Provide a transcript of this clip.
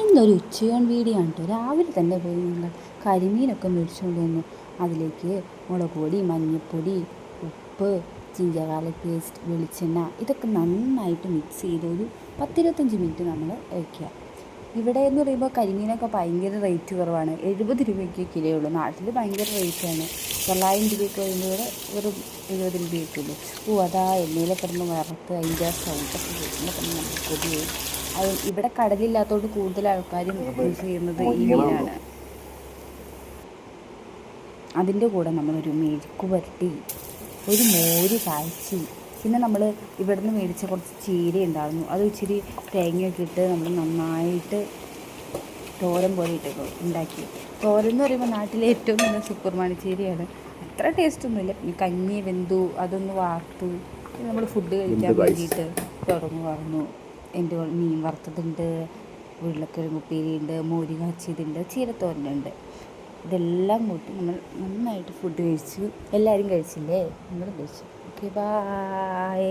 ഇന്നൊരു ഉച്ചയൂൺ വീഡിയോ ആണ് കേട്ടോ. രാവിലെ തന്നെ പോയി ഞങ്ങൾ കരിമീനൊക്കെ മേടിച്ചുകൊണ്ട് വന്നു. അതിലേക്ക് മുളക് പൊടി, മഞ്ഞൾപ്പൊടി, ഉപ്പ്, ജിഞ്ചർ ഗാർലിക് പേസ്റ്റ്, വെളിച്ചെണ്ണ ഇതൊക്കെ നന്നായിട്ട് മിക്സ് ചെയ്ത് ഒരു 10-25 മിനിറ്റ് നമ്മൾ വയ്ക്കുക. ഇവിടെ എന്ന് പറയുമ്പോൾ കരിമീനൊക്കെ ഭയങ്കര റേറ്റ് കുറവാണ്. 70 രൂപയ്ക്ക് കിലോ ഉള്ളൂ. നാട്ടിൽ ഭയങ്കര റേറ്റാണ്. 900 രൂപയ്ക്ക് വരുമ്പോൾ ഇവിടെ വെറും 70 രൂപയൊക്കെ ഉള്ളൂ. അതാ എണ്ണയിലൊക്കെ കിടന്ന് വറുത്ത് അതിൻ്റെ ആ സൗണ്ടൊക്കെ കേൾക്കുമ്പോൾ തന്നെ നമുക്ക് കൊതിയായി. ഇവിടെ കടലില്ലാത്തതുകൊണ്ട് കൂടുതൽ ആൾക്കാരും യൂസ് ചെയ്യുന്നത് ഈ മീനാണ്. അതിൻ്റെ കൂടെ നമ്മളൊരു മെഴുക്ക് പുരട്ടി, ഒരു മോര് കാച്ചി, പിന്നെ നമ്മൾ ഇവിടുന്ന് മേടിച്ച കുറച്ച് ചീര ഉണ്ടായിരുന്നു. അത് ഇച്ചിരി തേങ്ങയൊക്കെ ഇട്ട് നമ്മൾ നന്നായിട്ട് തോരൻ പോലെ ഇട്ട് ഉണ്ടാക്കി. തോരൻ എന്ന് പറയുമ്പോൾ നാട്ടിലെ ഏറ്റവും നല്ല സൂപ്പർമാണി ചീരയാണ്. അത്ര ടേസ്റ്റൊന്നുമില്ല. പിന്നെ കഞ്ഞി വെന്തു, അതൊന്ന് വാർത്തു, നമ്മൾ ഫുഡ് കഴിക്കാൻ വേണ്ടിയിട്ട് തുറന്നു. എൻ്റെ മീൻ വറുത്തതുണ്ട്, ഉരുളക്കിഴങ്ങ് ഉപ്പേരിയുണ്ട്, മോര് കാച്ചിയതുണ്ട്, ചീരത്തോരനുണ്ട്. ഇതെല്ലാം കൂട്ടി നമ്മൾ നന്നായിട്ട് ഫുഡ് കഴിച്ചു. എല്ലാവരും കഴിച്ചില്ലേ? നമ്മളും കഴിച്ചു. Okay, bye.